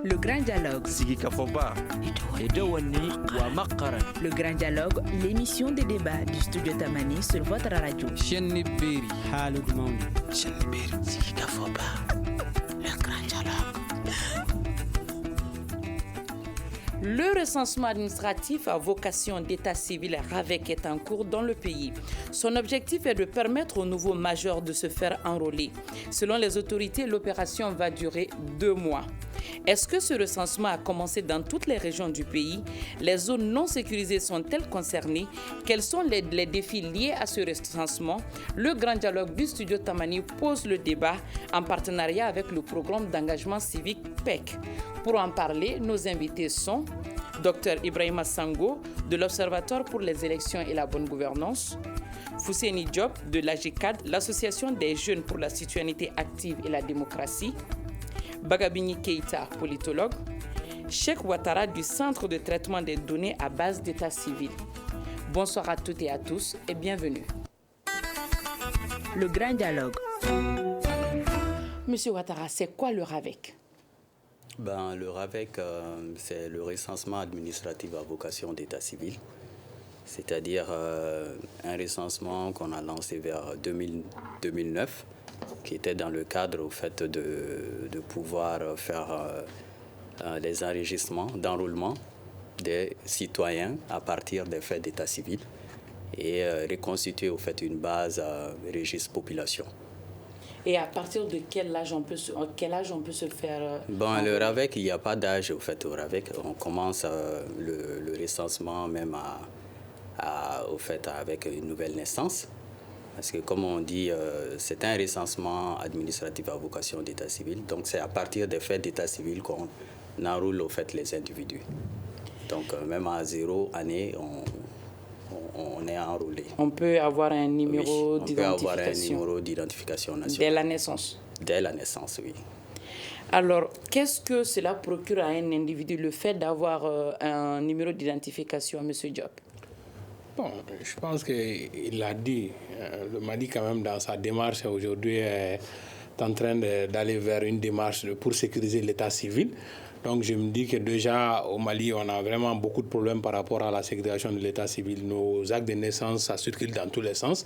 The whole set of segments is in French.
Le Grand Dialogue. Sigi Kafoba. Edouani Ouamakaran. Le Grand Dialogue, l'émission de débat du studio Tamani sur votre radio. Chenni Beri. Halud Mauni. Chenni Beri. Sigi Kafoba. Le Grand Dialogue. Le recensement administratif à vocation d'état civil RAVEC est en cours dans le pays. Son objectif est de permettre aux nouveaux majeurs de se faire enrôler. Selon les autorités, l'opération va durer 2 mois. Est-ce que ce recensement a commencé dans toutes les régions du pays? Les zones non sécurisées sont-elles concernées? Quels sont les défis liés à ce recensement? Le Grand Dialogue du studio Tamani pose le débat en partenariat avec le programme d'engagement civique PEC. Pour en parler, nos invités sont Dr Ibrahima Sango de l'Observatoire pour les élections et la bonne gouvernance, Fousséni Diop de l'AGICAD, l'Association des jeunes pour la citoyenneté active et la démocratie, Bagabini Keita, politologue, Cheikh Ouattara du Centre de traitement des données à base d'état civil. Bonsoir à toutes et à tous et bienvenue. Le Grand Dialogue. Monsieur Ouattara, c'est quoi le RAVEC? Le RAVEC, c'est le recensement administratif à vocation d'état civil, c'est-à-dire un recensement qu'on a lancé vers 2009, qui était dans le cadre au fait de pouvoir faire les enregistrements d'enrôlement des citoyens à partir des faits d'état civil et reconstituer au fait une base registre population. Et à partir de quel âge on peut se faire le RAVEC, il n'y a pas d'âge au fait au RAVEC. On commence le recensement même au fait avec une nouvelle naissance. Parce que comme on dit, c'est un recensement administratif à vocation d'état civil. Donc c'est à partir des faits d'état civil qu'on enroule au fait les individus. Donc même à 0 année, on est enrôlé. On peut avoir un numéro d'identification. On peut avoir un numéro d'identification nationale. Dès la naissance. Dès la naissance, oui. Alors, qu'est-ce que cela procure à un individu, le fait d'avoir un numéro d'identification, M. Diop? Bon, je pense qu'il l'a dit. Le Mali, quand même, dans sa démarche aujourd'hui, est en train d'aller vers une démarche pour sécuriser l'état civil. Donc, je me dis que déjà, au Mali, on a vraiment beaucoup de problèmes par rapport à la ségrégation de l'état civil. Nos actes de naissance, ça circule dans tous les sens.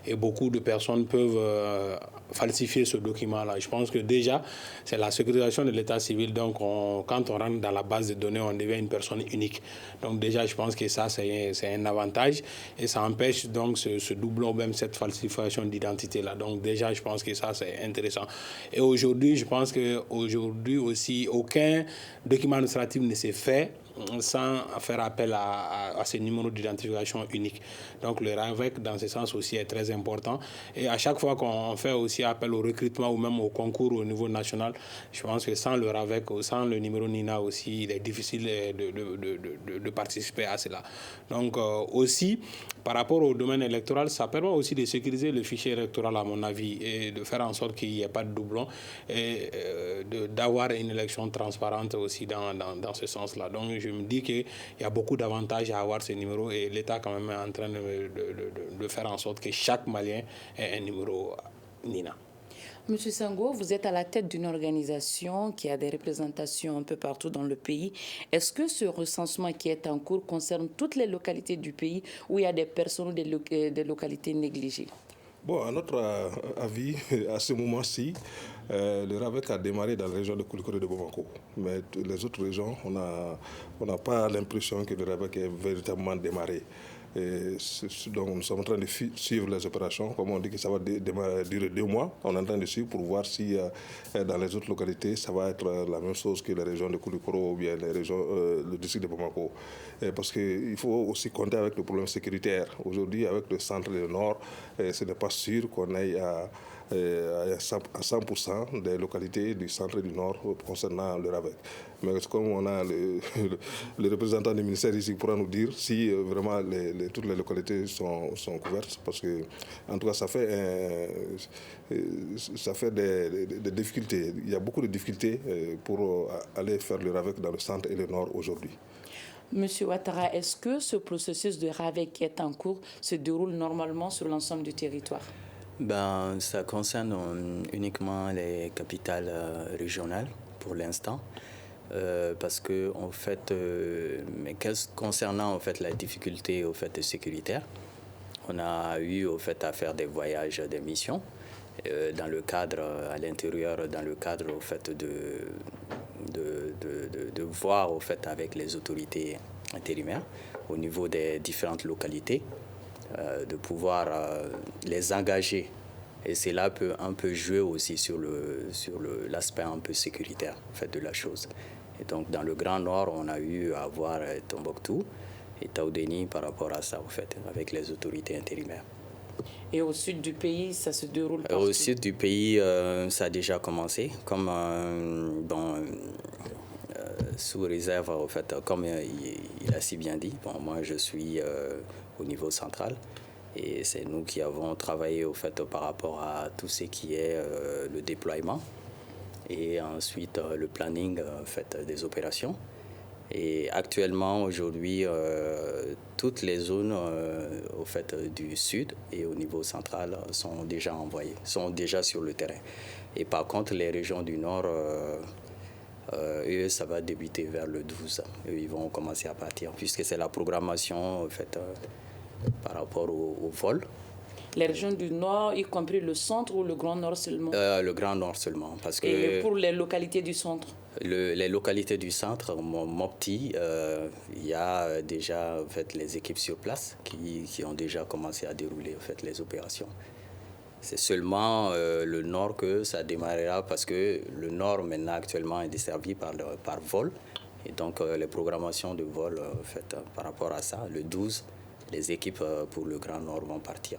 Et beaucoup de personnes peuvent falsifier ce document-là. Je pense que déjà, c'est la ségrégation de l'état civil. Donc, quand on rentre dans la base de données, on devient une personne unique. Donc, déjà, je pense que ça, c'est un avantage. Et ça empêche donc ce doublon, même cette falsification d'identité-là. Donc, déjà, je pense que ça, c'est intéressant. Et aujourd'hui, je pense qu'aujourd'hui aussi, aucun document administratif ne s'est fait sans faire appel à ces numéros d'identification uniques. Donc le RAVEC, dans ce sens aussi, est très important. Et à chaque fois qu'on fait aussi appel au recrutement ou même au concours au niveau national, je pense que sans le RAVEC, sans le numéro NINA aussi, il est difficile de participer à cela. Donc aussi, par rapport au domaine électoral, ça permet aussi de sécuriser le fichier électoral, à mon avis, et de faire en sorte qu'il n'y ait pas de doublon et d'avoir une élection transparente aussi dans ce sens-là. Donc je me dis qu'il y a beaucoup d'avantages à avoir ce numéro et l'État quand même est en train de faire en sorte que chaque Malien ait un numéro NINA. Monsieur Sango, vous êtes à la tête d'une organisation qui a des représentations un peu partout dans le pays. Est-ce que ce recensement qui est en cours concerne toutes les localités du pays ou il y a des personnes ou des localités négligées? Bon, à notre avis, à ce moment-ci, le RAVEC a démarré dans la région de Koulikoro et de Bamako. Mais les autres régions, on n'a pas l'impression que le RAVEC ait véritablement démarré. Et donc nous sommes en train de suivre les opérations. Comme on dit que ça va durer 2 mois, on est en train de suivre pour voir si dans les autres localités, ça va être la même chose que les régions de Koulikoro ou bien le district de Bamako. Parce qu'il faut aussi compter avec le problème sécuritaire. Aujourd'hui, avec le centre et le nord, ce n'est pas sûr qu'on aille à 100% des localités du centre et du nord concernant le RAVEC. Mais comme on a le représentant du ministère ici pourra nous dire si vraiment toutes les localités sont couvertes, parce que en tout cas ça fait des difficultés. Il y a beaucoup de difficultés pour aller faire le RAVEC dans le centre et le nord aujourd'hui. Monsieur Ouattara, est-ce que ce processus de RAVEC qui est en cours se déroule normalement sur l'ensemble du territoire? Ça concerne uniquement les capitales régionales pour l'instant. parce que en fait, concernant en fait la difficulté au fait sécuritaire, on a eu au fait à faire des voyages, des missions dans le cadre à l'intérieur, dans le cadre au fait de voir au fait avec les autorités intérimaires au niveau des différentes localités, de pouvoir les engager. Et cela peut un peu jouer aussi sur l'aspect un peu sécuritaire en fait, de la chose. Et donc dans le Grand Nord, on a eu à voir Tombouctou et Taoudéni par rapport à ça, en fait, avec les autorités intérimaires. Et au sud du pays, ça se déroule partout? Au sud du pays, ça a déjà commencé, comme sous réserve, en fait, comme il a si bien dit. Bon, moi, je suis au niveau central et c'est nous qui avons travaillé, au fait, par rapport à tout ce qui est le déploiement et ensuite le planning, en fait, des opérations. Et actuellement, aujourd'hui, toutes les zones au fait, du sud et au niveau central sont déjà envoyées, sont déjà sur le terrain. Et par contre, les régions du nord, eux, ça va débuter vers le 12. Eux, ils vont commencer à partir, puisque c'est la programmation en fait, par rapport au vol. Les régions du Nord, y compris le centre ou le Grand Nord seulement? Le Grand Nord seulement. Parce que et pour les localités du centre? Les localités du centre, Mopti, il y a déjà en fait, les équipes sur place qui ont déjà commencé à dérouler en fait, les opérations. C'est seulement le Nord que ça démarrera parce que le Nord maintenant actuellement est desservi par vol. Et donc les programmations de vol en fait, par rapport à ça, le 12, les équipes pour le Grand Nord vont partir.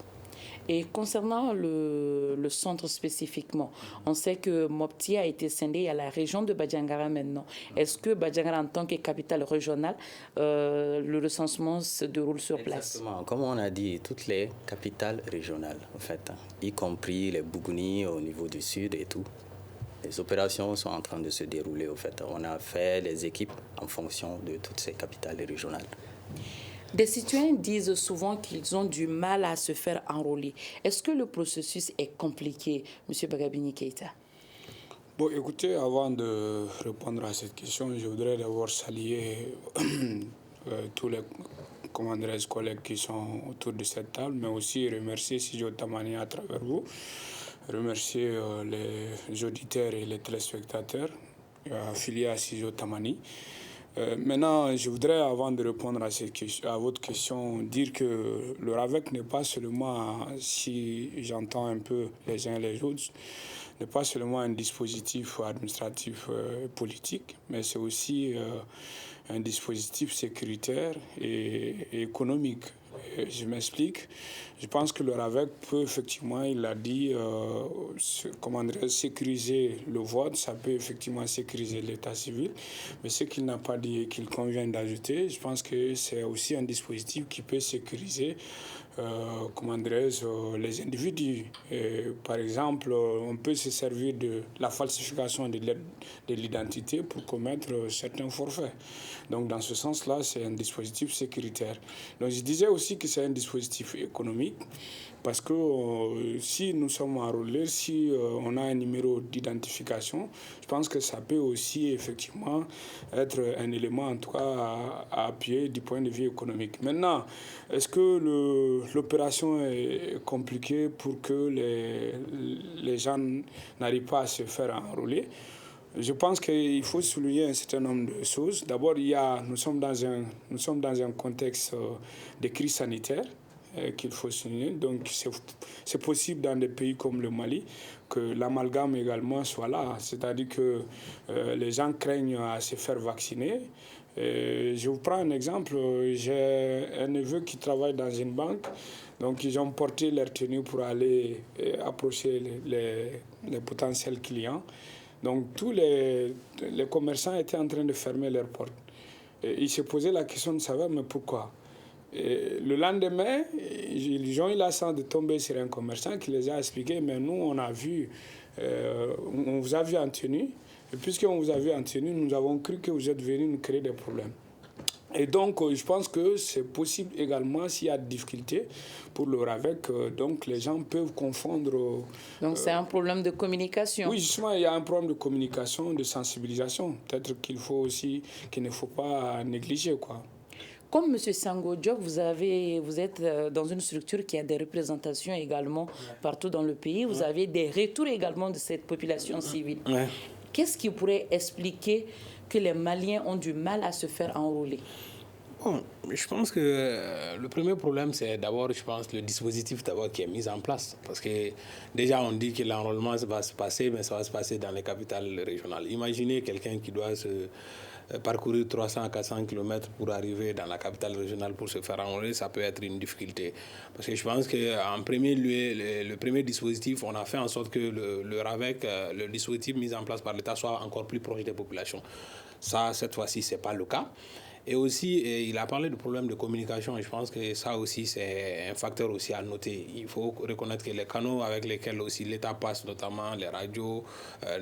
Et concernant le centre spécifiquement, on sait que Mopti a été scindé à la région de Badjangara maintenant. Est-ce que Badjangara, en tant que capitale régionale, le recensement se déroule sur place? Exactement. Comme on a dit, toutes les capitales régionales, en fait, y compris les Bougouni au niveau du sud et tout. Les opérations sont en train de se dérouler, en fait. On a fait les équipes en fonction de toutes ces capitales régionales. Des citoyens disent souvent qu'ils ont du mal à se faire enrôler. Est-ce que le processus est compliqué, M. Bagabini Keïta? Bon, écoutez, avant de répondre à cette question, je voudrais d'abord saluer tous les collègues qui sont autour de cette table, mais aussi remercier Sijo Tamani à travers vous, remercier les auditeurs et les téléspectateurs affiliés à Sijo Tamani. Maintenant, je voudrais, avant de répondre à votre question, dire que le RAVEC n'est pas seulement, si j'entends un peu les uns les autres, n'est pas seulement un dispositif administratif politique, mais c'est aussi un dispositif sécuritaire et économique. Je m'explique. Je pense que le RAVEC peut effectivement, il l'a dit, sécuriser le vote, ça peut effectivement sécuriser l'état civil, mais ce qu'il n'a pas dit et qu'il convient d'ajouter, je pense que c'est aussi un dispositif qui peut sécuriser les individus. Par exemple, on peut se servir de la falsification de l'identité pour commettre certains forfaits. Donc, dans ce sens-là, c'est un dispositif sécuritaire. Donc, je disais aussi que c'est un dispositif économique parce que si nous sommes enrôlés, si on a un numéro d'identification, je pense que ça peut aussi effectivement être un élément, en tout cas, à appuyer du point de vue économique. Maintenant, est-ce que l'opération est compliquée pour que les gens n'arrivent pas à se faire enrôler? Je pense qu'il faut souligner un certain nombre de choses. D'abord, nous sommes dans un contexte de crise sanitaire qu'il faut souligner. Donc, c'est possible dans des pays comme le Mali que l'amalgame également soit là. C'est-à-dire que les gens craignent à se faire vacciner. Je vous prends un exemple. J'ai un neveu qui travaille dans une banque. Donc, ils ont porté leur tenue pour aller approcher les potentiels clients. Donc, tous les commerçants étaient en train de fermer leurs portes. Et ils se posaient la question de savoir, mais pourquoi? Et le lendemain, ils ont eu la chance de tomber sur un commerçant qui les a expliqué, mais nous, on vous a vu en tenue. Et puisqu'on vous a vu en tenue, nous avons cru que vous êtes venus nous créer des problèmes. Et donc, je pense que c'est possible également, s'il y a des difficultés pour le RAVEC, donc les gens peuvent confondre. Donc, c'est un problème de communication. Oui, justement, il y a un problème de communication, de sensibilisation. Peut-être qu'il ne faut pas négliger, quoi. Comme M. Sango Diop, vous êtes dans une structure qui a des représentations également partout dans le pays. Vous avez des retours également de cette population civile. Ouais. Qu'est-ce qui pourrait expliquer que les Maliens ont du mal à se faire enrôler? Bon, je pense que le premier problème, c'est d'abord, je pense, le dispositif d'abord qui est mis en place. Parce que déjà, on dit que l'enrôlement va se passer, mais ça va se passer dans les capitales régionales. Imaginez quelqu'un qui doit parcourir 300 à 400 km pour arriver dans la capitale régionale pour se faire enrôler, ça peut être une difficulté. Parce que je pense qu'en premier lieu, le premier dispositif, on a fait en sorte que le RAVEC, le dispositif mis en place par l'État, soit encore plus proche des populations. Ça, cette fois-ci, ce n'est pas le cas. Et aussi, il a parlé du problème de communication et je pense que ça aussi, c'est un facteur aussi à noter. Il faut reconnaître que les canaux avec lesquels aussi l'État passe, notamment les radios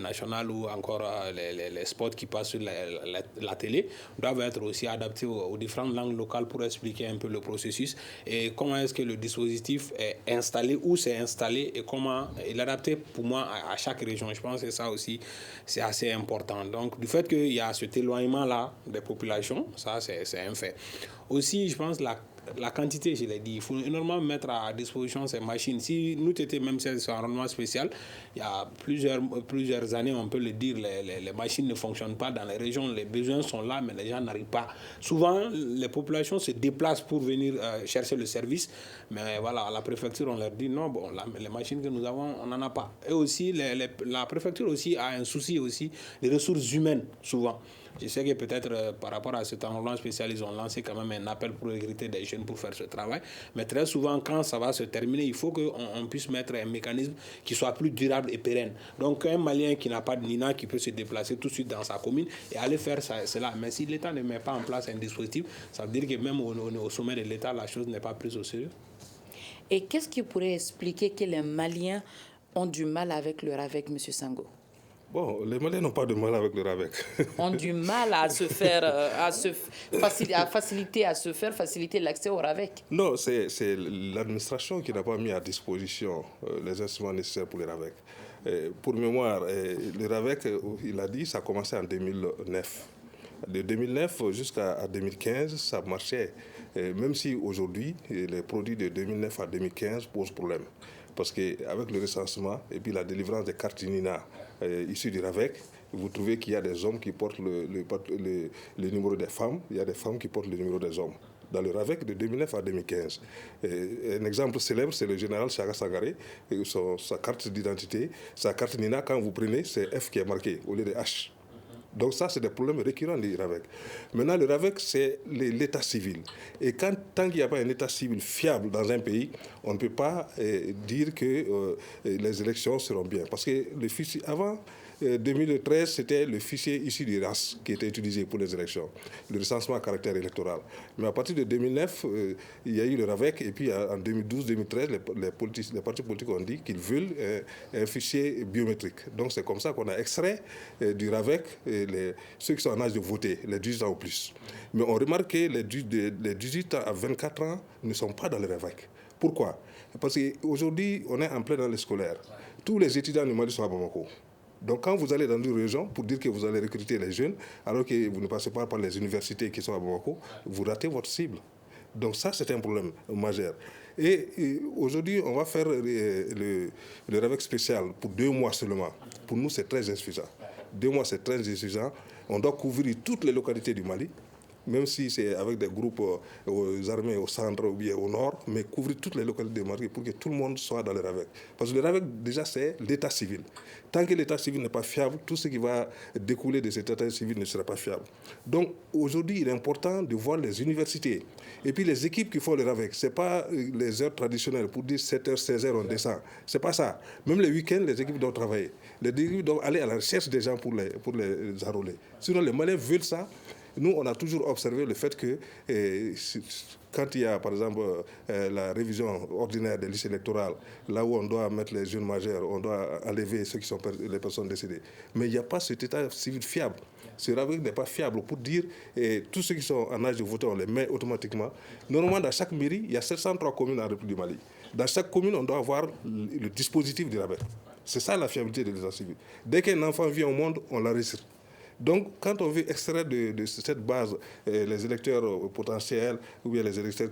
nationales ou encore les spots qui passent sur la télé, doivent être aussi adaptés aux différentes langues locales pour expliquer un peu le processus et comment est-ce que le dispositif est installé, où c'est installé et comment il est adapté pour moi à chaque région. Je pense que ça aussi, c'est assez important. Donc, du fait qu'il y a cet éloignement-là des populations, ça, c'est un fait. Aussi, je pense la quantité, je l'ai dit, il faut énormément mettre à disposition ces machines. Si nous étions même sur un enrôlement spécial, il y a plusieurs années, on peut le dire, les machines ne fonctionnent pas dans les régions, les besoins sont là, mais les gens n'arrivent pas. Souvent, les populations se déplacent pour venir chercher le service, mais voilà, à la préfecture, on leur dit non, bon, les machines que nous avons, on n'en a pas. Et aussi, la préfecture aussi a un souci aussi des ressources humaines, souvent. Je sais que peut-être par rapport à cet enrôlement spécial, ils ont lancé quand même un appel pour recruter des jeunes pour faire ce travail. Mais très souvent, quand ça va se terminer, il faut qu'on puisse mettre un mécanisme qui soit plus durable et pérenne. Donc, un Malien qui n'a pas de NINA, qui peut se déplacer tout de suite dans sa commune et aller faire cela. Mais si l'État ne met pas en place un dispositif, ça veut dire que même au sommet de l'État, la chose n'est pas prise au sérieux. Et qu'est-ce qui pourrait expliquer que les Maliens ont du mal avec le RAVEC, M. Sango? Bon, les Maliens n'ont pas de mal avec le RAVEC. Ont du mal à se faire, faciliter l'accès au RAVEC. Non, c'est l'administration qui n'a pas mis à disposition les instruments nécessaires pour le RAVEC. Pour mémoire, le RAVEC, il a dit, ça a commencé en 2009. De 2009 jusqu'à 2015, ça marchait. Même si aujourd'hui, les produits de 2009 à 2015 posent problème. Parce qu'avec le recensement et puis la délivrance des cartes NINA issues du RAVEC, vous trouvez qu'il y a des hommes qui portent le numéro des femmes, il y a des femmes qui portent le numéro des hommes. Dans le RAVEC de 2009 à 2015. Un exemple célèbre, c'est le général Chaga Sangaré, sa carte d'identité, sa carte NINA, quand vous prenez, c'est F qui est marqué au lieu de H. Donc ça, c'est des problèmes récurrents du RAVEC. Maintenant, le RAVEC, c'est l'état civil. Et tant qu'il n'y a pas un état civil fiable dans un pays, on ne peut pas dire que les élections seront bien. Parce que le fichier, avant 2013, c'était le fichier issu du RAS qui était utilisé pour les élections, le recensement à caractère électoral. Mais à partir de 2009, il y a eu le RAVEC, et puis en 2012-2013, les partis politiques ont dit qu'ils veulent un fichier biométrique. Donc c'est comme ça qu'on a extrait du RAVEC ceux qui sont en âge de voter, les 18 ans ou plus. Mais on remarque que les 18 à 24 ans ne sont pas dans le RAVEC. Pourquoi? Parce qu'aujourd'hui, on est en plein dans les scolaires. Tous les étudiants du Mali sont à Bamako. Donc quand vous allez dans une région pour dire que vous allez recruter les jeunes, alors que vous ne passez pas par les universités qui sont à Bamako, vous ratez votre cible. Donc ça, c'est un problème majeur. Et aujourd'hui, on va faire le RAVEC spécial pour 2 mois seulement. Pour nous, c'est très insuffisant. 2 mois, c'est très insuffisant. On doit couvrir toutes les localités du Mali, même si c'est avec des groupes aux armées au centre ou bien au nord, mais couvrir toutes les localités du Mali pour que tout le monde soit dans le RAVEC. Parce que le RAVEC, déjà, c'est l'état civil. Tant que l'état civil n'est pas fiable, tout ce qui va découler de cet état civil ne sera pas fiable. Donc, aujourd'hui, il est important de voir les universités. Et puis, les équipes qui font le RAVEC, ce n'est pas les heures traditionnelles pour dire 7h, 16h, on descend. Ce n'est pas ça. Même les week-ends, les équipes doivent travailler. Les équipes doivent aller à la recherche des gens pour les enrôler. Sinon, les Maliens veulent ça. Nous, on a toujours observé le fait que quand il y a, par exemple, la révision ordinaire des listes électorales, là où on doit mettre les jeunes majeurs, on doit enlever ceux qui sont les personnes décédées. Mais il n'y a pas cet état civil fiable. Ce RAVEC n'est pas fiable pour dire tous ceux qui sont en âge de voter, on les met automatiquement. Normalement, dans chaque mairie, il y a 703 communes en République du Mali. Dans chaque commune, on doit avoir le dispositif du RAVEC. C'est ça la fiabilité de l'état civil. Dès qu'un enfant vient au monde, on l'enregistre. Donc, quand on veut extraire de cette base les électeurs potentiels ou bien les électeurs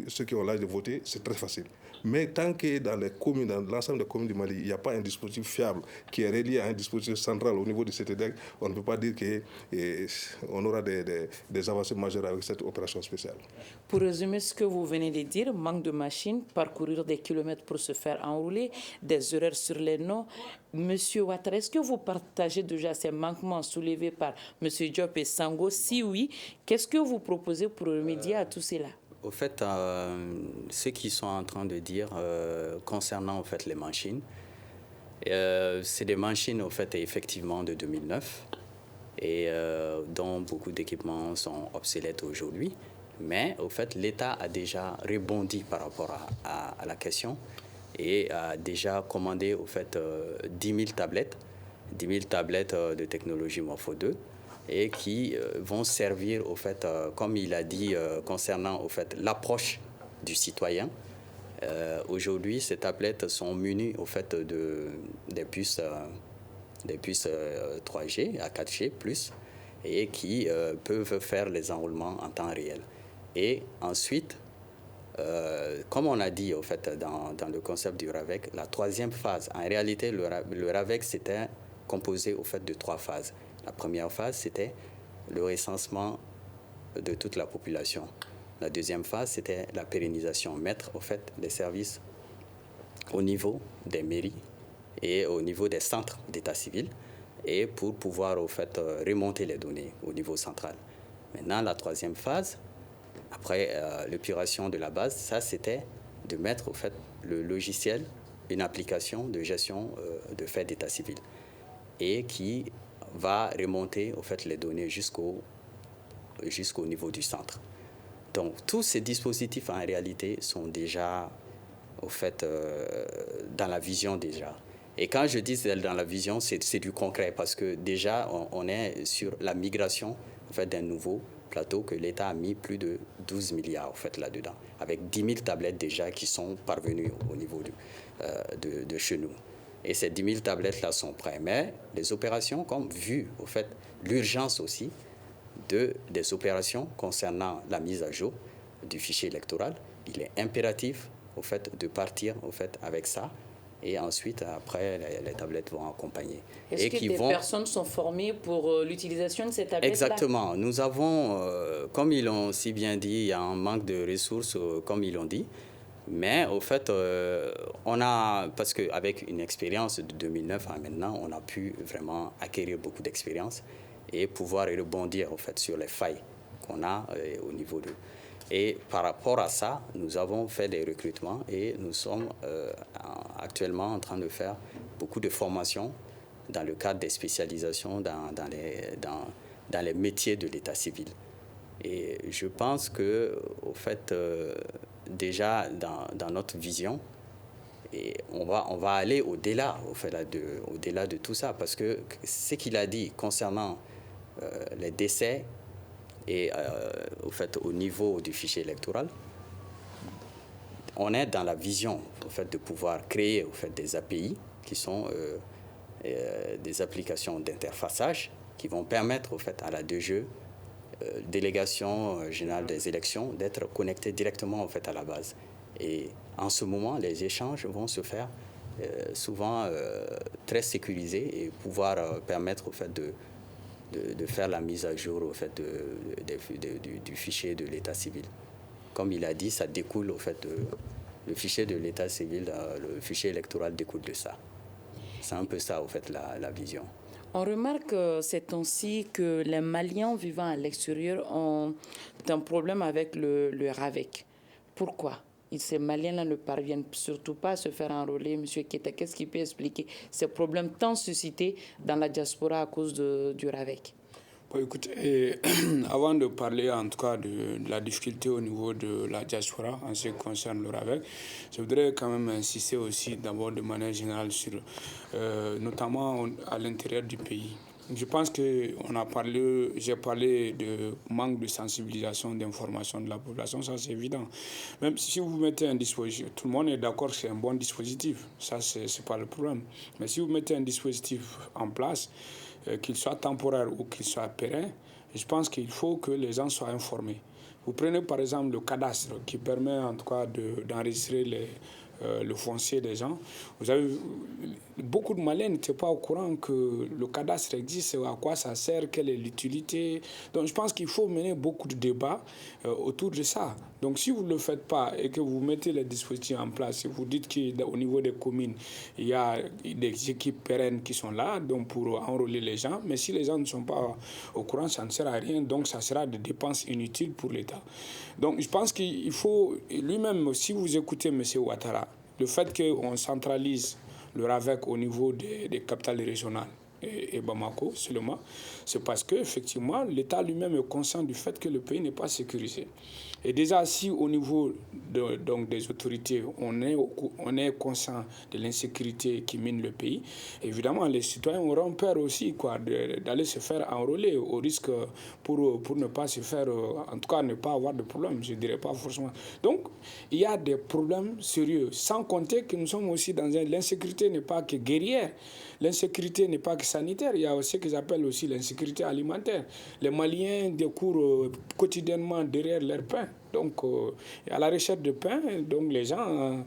ceux qui ont l'âge de voter, c'est très facile. Mais tant que dans les communes, dans l'ensemble des communes du Mali, il n'y a pas un dispositif fiable qui est relié à un dispositif central au niveau du CTDEC, on ne peut pas dire qu'on aura des avancées majeures avec cette opération spéciale. Pour résumer ce que vous venez de dire, manque de machines, parcourir des kilomètres pour se faire enrouler, des erreurs sur les noms. Monsieur Ouattara, est-ce que vous partagez déjà ces manquements soulevés par Monsieur Diop et Sango? Si oui, qu'est-ce que vous proposez pour remédier à tout cela? Au fait, ce qu'ils sont en train de dire concernant en fait, les machines, c'est des machines au fait, effectivement de 2009 et dont beaucoup d'équipements sont obsolètes aujourd'hui. Mais au fait, l'État a déjà rebondi par rapport à la question et a déjà commandé au fait 10 000 tablettes de technologie Morpho 2 et qui vont servir au fait, comme il a dit concernant au fait l'approche du citoyen. Aujourd'hui, ces tablettes sont munies au fait des puces 3G à 4G plus et qui peuvent faire les enroulements en temps réel. Et ensuite, comme on a dit au fait, dans le concept du RAVEC, la troisième phase, en réalité, le RAVEC, c'était composé au fait, de 3 phases. La première phase, c'était le recensement de toute la population. La deuxième phase, c'était la pérennisation, mettre au fait, les services au niveau des mairies et au niveau des centres d'état civil et pour pouvoir au fait, remonter les données au niveau central. Maintenant, la troisième phase, après l'épuration de la base, ça c'était de mettre au fait le logiciel, une application de gestion de faits d'état civil et qui va remonter au fait les données jusqu'au niveau du centre. Donc tous ces dispositifs en réalité sont déjà au fait dans la vision déjà. Et quand je dis dans la vision, c'est du concret parce que déjà on est sur la migration en fait, d'un nouveau plateau que l'État a mis plus de 12 milliards en fait, là-dedans, avec 10 000 tablettes déjà qui sont parvenues au niveau de chez nous. Et ces 10 000 tablettes-là sont prêtes. Mais les opérations, comme vu au fait l'urgence aussi des opérations concernant la mise à jour du fichier électoral, il est impératif au fait de partir au fait avec ça. Et ensuite, après, les tablettes vont accompagner. Est-ce que des personnes sont formées pour l'utilisation de ces tablettes-là? Exactement. Nous avons, comme ils l'ont si bien dit, il y a un manque de ressources, comme ils l'ont dit. Mais au fait, on a, parce qu'avec une expérience de 2009 à maintenant, on a pu vraiment acquérir beaucoup d'expérience et pouvoir rebondir au fait, sur les failles qu'on a au niveau de... Et par rapport à ça, nous avons fait des recrutements et nous sommes actuellement en train de faire beaucoup de formations dans le cadre des spécialisations dans les métiers de l'état civil. Et je pense que, au fait, déjà dans notre vision, et on va aller au-delà, au-delà de tout ça, parce que ce qu'il a dit concernant les décès, et au fait, au niveau du fichier électoral, on est dans la vision au fait, de pouvoir créer au fait, des API qui sont des applications d'interfaçage qui vont permettre au fait, à la DGE, Délégation générale des élections, d'être connectée directement au fait, à la base. Et en ce moment, les échanges vont se faire souvent très sécurisés et pouvoir permettre au fait, de faire la mise à jour au fait, du fichier de l'état civil. Comme il a dit, ça découle au fait le fichier de l'état civil, le fichier électoral découle de ça. C'est un peu ça au fait la vision. On remarque ces temps-ci que les Maliens vivant à l'extérieur ont un problème avec le RAVEC. Pourquoi? Ces Maliens-là ne parviennent surtout pas à se faire enrôler. Monsieur Keita, qu'est-ce qui peut expliquer ces problèmes tant suscités dans la diaspora à cause du RAVEC? Bon, écoutez, avant de parler en tout cas de la difficulté au niveau de la diaspora en ce qui concerne le RAVEC, je voudrais quand même insister aussi d'abord de manière générale sur, notamment à l'intérieur du pays. Je pense que j'ai parlé de manque de sensibilisation, d'information de la population, ça c'est évident. Même si vous mettez un dispositif, tout le monde est d'accord que c'est un bon dispositif, ça c'est pas le problème. Mais si vous mettez un dispositif en place, qu'il soit temporaire ou qu'il soit pérenne, je pense qu'il faut que les gens soient informés. Vous prenez par exemple le cadastre qui permet en tout cas d'enregistrer le foncier des gens. Vous avez beaucoup de Maliens n'étaient pas au courant que le cadastre existe, à quoi ça sert, quelle est l'utilité. Donc je pense qu'il faut mener beaucoup de débats autour de ça. Donc si vous ne le faites pas et que vous mettez les dispositifs en place, et vous dites qu'au niveau des communes, il y a des équipes pérennes qui sont là donc pour enrôler les gens, mais si les gens ne sont pas au courant, ça ne sert à rien, donc ça sera des dépenses inutiles pour l'État. Donc je pense qu'il faut, lui-même, si vous écoutez M. Ouattara, le fait qu'on centralise le RAVEC au niveau des capitales régionales et Bamako seulement, c'est parce qu'effectivement, l'État lui-même est conscient du fait que le pays n'est pas sécurisé. Et déjà, si au niveau donc des autorités, on est conscient de l'insécurité qui mine le pays, évidemment, les citoyens auront peur aussi d'aller se faire enrôler au risque pour ne pas se faire, en tout cas, ne pas avoir de problème, je ne dirais pas forcément. Donc, il y a des problèmes sérieux, sans compter que nous sommes aussi dans l'insécurité n'est pas que guerrière, l'insécurité n'est pas que sanitaire, il y a ce qu'ils appellent aussi l'insécurité alimentaire. Les Maliens décourent quotidiennement derrière leur pain. Donc, à la recherche de pain, donc les gens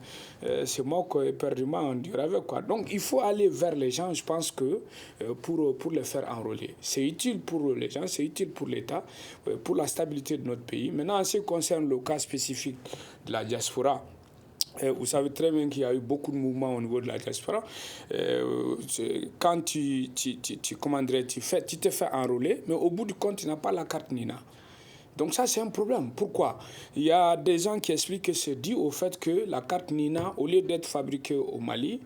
se moquent éperdument du RAVEC. Donc, il faut aller vers les gens, je pense que pour les faire enrôler. C'est utile pour les gens, c'est utile pour l'État, pour la stabilité de notre pays. Maintenant, en ce qui concerne le cas spécifique de la diaspora, vous savez très bien qu'il y a eu beaucoup de mouvements au niveau de la diaspora. Quand tu te fais enrôler, mais au bout du compte, tu n'as pas la carte NINA. Donc ça, c'est un problème. Pourquoi? Il y a des gens qui expliquent que c'est dû au fait que la carte NINA, au lieu d'être fabriquée au Mali,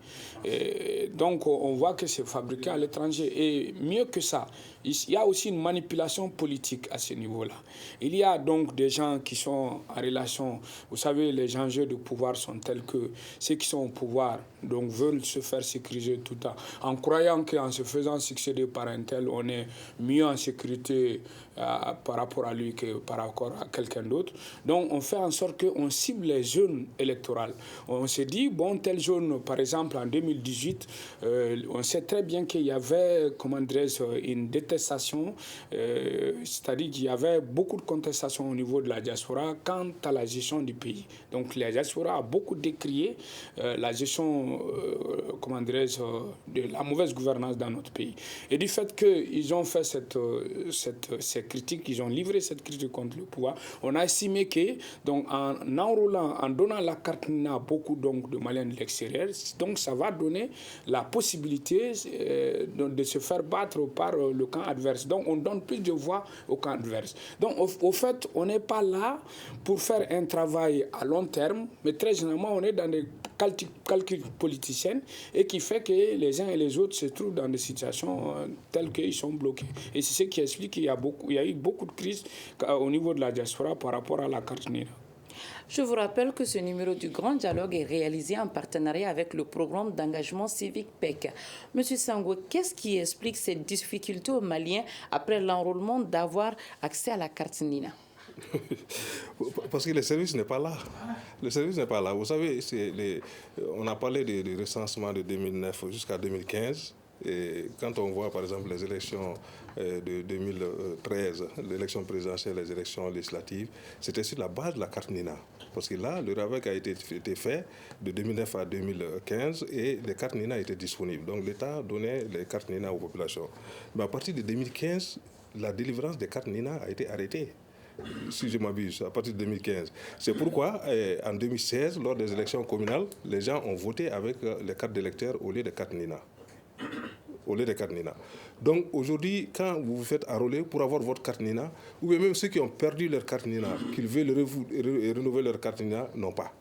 donc on voit que c'est fabriqué à l'étranger. Et mieux que ça, il y a aussi une manipulation politique à ce niveau-là. Il y a donc des gens qui sont en relation, vous savez, les enjeux de pouvoir sont tels que ceux qui sont au pouvoir donc veulent se faire sécuriser tout le temps, en croyant qu'en se faisant succéder par un tel, on est mieux en sécurité par rapport à lui que par rapport à quelqu'un d'autre. Donc on fait en sorte qu'on cible les zones électorales. On se dit, bon, telle zone, par exemple en 2018, on sait très bien qu'il y avait, comment dirais-je, une détestation, c'est-à-dire qu'il y avait beaucoup de contestations au niveau de la diaspora quant à la gestion du pays. Donc la diaspora a beaucoup décrié la gestion, comment dirais-je, de la mauvaise gouvernance dans notre pays. Et du fait qu'ils ont fait ces critiques, ils ont livré cette critique contre le pouvoir, on a estimé que, donc, en enrôlant, en donnant la carte NINA à beaucoup donc, de Maliens de l'extérieur, donc ça va donner la possibilité de se faire battre par le camp adverse. Donc on donne plus de voix au camp adverse. Donc au fait, on n'est pas là pour faire un travail à long terme, mais très généralement, on est dans des calculs politiciens et qui fait que les uns et les autres se trouvent dans des situations telles qu'ils sont bloqués. Et c'est ce qui explique qu'il y a eu beaucoup de crises au niveau de la diaspora par rapport à la carte NINA. Je vous rappelle que ce numéro du Grand Dialogue est réalisé en partenariat avec le programme d'engagement civique PEC. Monsieur Sango, qu'est-ce qui explique ces difficultés aux Maliens après l'enrôlement d'avoir accès à la carte NINA? Parce que le service n'est pas là. Le service n'est pas là. Vous savez, on a parlé du recensement de 2009 jusqu'à 2015. Et quand on voit par exemple les élections de 2013, l'élection présidentielle, les élections législatives, c'était sur la base de la carte NINA. Parce que là, le RAVEC a été fait de 2009 à 2015 et les cartes NINA étaient disponibles. Donc l'État donnait les cartes NINA aux populations. Mais à partir de 2015, la délivrance des cartes NINA a été arrêtée. Si je m'abuse, à partir de 2015. C'est pourquoi, en 2016, lors des élections communales, les gens ont voté avec les cartes d'électeurs au lieu des cartes NINA. Donc aujourd'hui, quand vous vous faites enrôler pour avoir votre carte NINA, ou bien même ceux qui ont perdu leur carte NINA, qu'ils veulent renouveler leur carte NINA, n'ont pas.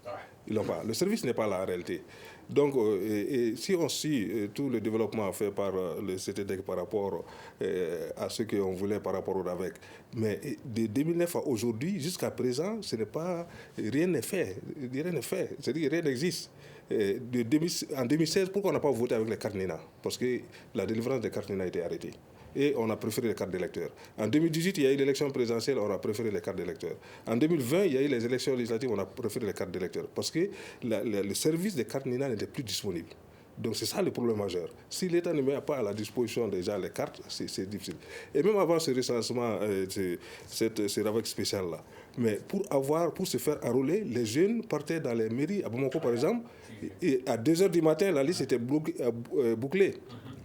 Ils n'ont pas. Le service n'est pas là en réalité. Donc, et si on suit tout le développement fait par le CTDEC par rapport à ce qu'on voulait par rapport au RAVEC, mais de 2009 à aujourd'hui, jusqu'à présent, rien n'est fait. Rien n'est fait. C'est-à-dire que rien n'existe. En 2016, pourquoi on n'a pas voté avec les cartes NINA? Parce que la délivrance des cartes NINA a été arrêtée. Et on a préféré les cartes d'électeurs. En 2018, il y a eu l'élection présidentielle, on a préféré les cartes d'électeurs. En 2020, il y a eu les élections législatives, on a préféré les cartes d'électeurs. Parce que le service des cartes NINA n'était plus disponible. Donc c'est ça le problème majeur. Si l'État ne met pas à la disposition déjà les cartes, c'est difficile. Et même avant ce recensement, ce RAVEC spécial-là, mais pour se faire enrôler, les jeunes partaient dans les mairies, à Bamako par exemple, et à 2h du matin, la liste était bouclée.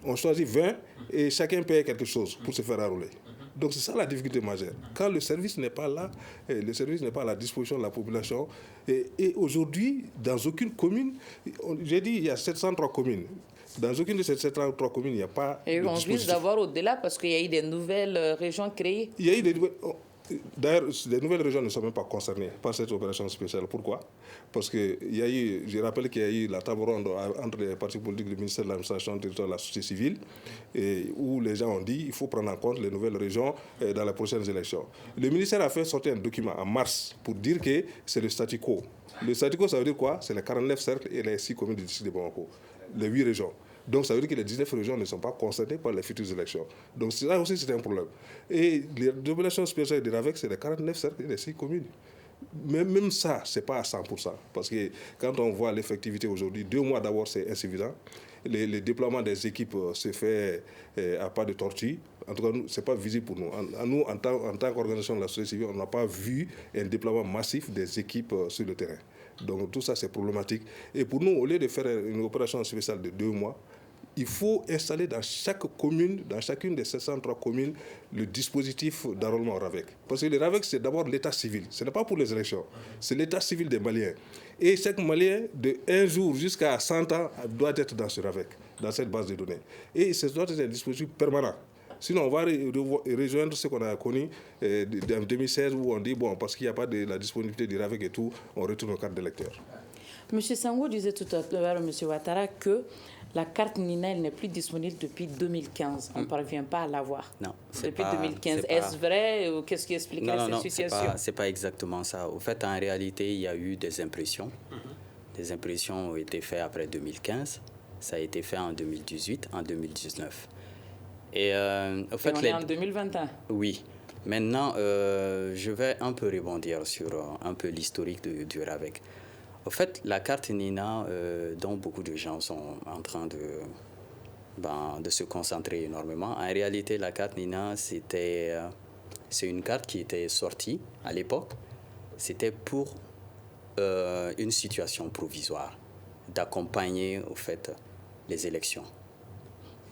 On choisit 20 et chacun paye quelque chose pour se faire enrôler. Donc c'est ça la difficulté majeure. Quand le service n'est pas là, le service n'est pas à la disposition de la population. Et aujourd'hui, dans aucune commune, j'ai dit il y a 703 communes. Dans aucune de ces 703 communes, il n'y a pas de dispositif. Et on risque d'avoir au-delà parce qu'il y a eu des nouvelles régions créées. Il y a eu des nouvelles... D'ailleurs, les nouvelles régions ne sont même pas concernées par cette opération spéciale. Pourquoi? Parce que je rappelle qu'il y a eu la table ronde entre les partis politiques du ministère de l'administration territoriale et de la société civile, où les gens ont dit qu'il faut prendre en compte les nouvelles régions dans les prochaines élections. Le ministère a fait sortir un document en mars pour dire que c'est le statu quo. Le statu quo, ça veut dire quoi? C'est les 49 cercles et les 6 communes du district de Bamako, les 8 régions. Donc ça veut dire que les 19 régions ne sont pas concernées par les futures élections. Donc là aussi, c'est un problème. Et les populations spéciales de RAVEC, c'est les 49 cercles et les 6 communes. Mais même ça, ce n'est pas à 100%. Parce que quand on voit l'effectivité aujourd'hui, 2 mois d'abord, c'est insuffisant. Le déploiement des équipes se fait à pas de tortue. En tout cas, ce n'est pas visible pour nous. Nous, en tant qu'organisation de la société civile, on n'a pas vu un déploiement massif des équipes sur le terrain. Donc tout ça, c'est problématique. Et pour nous, au lieu de faire une opération spéciale de 2 mois, il faut installer dans chaque commune, dans chacune des 703 communes, le dispositif d'enrôlement au RAVEC. Parce que le RAVEC, c'est d'abord l'état civil. Ce n'est pas pour les élections. C'est l'état civil des Maliens. Et chaque Malien, de 1 jour jusqu'à 100 ans, doit être dans ce RAVEC, dans cette base de données. Et ce doit être un dispositif permanent. Sinon, on va rejoindre ce qu'on a connu en 2016 où on dit, bon, parce qu'il n'y a pas de la disponibilité du RAVEC et tout, on retourne aux cartes d'électeurs. M. Sango disait tout à l'heure, M. Ouattara, que la carte NINA n'est plus disponible depuis 2015. On ne parvient pas à l'avoir. Non. Depuis 2015. Est-ce vrai ou qu'est-ce qui expliquerait cette situation? Non, ce n'est pas exactement ça. Au fait, en réalité, il y a eu des impressions. Des impressions ont été faites après 2015. Ça a été fait en 2018, en 2019. Et au fait, on est en 2021. Oui. Maintenant, je vais un peu rebondir sur un peu l'historique du RAVEC. En fait, la carte NINA, dont beaucoup de gens sont en train de se concentrer énormément, en réalité, la carte NINA, c'est une carte qui était sortie à l'époque. C'était pour une situation provisoire, d'accompagner, au fait, les élections,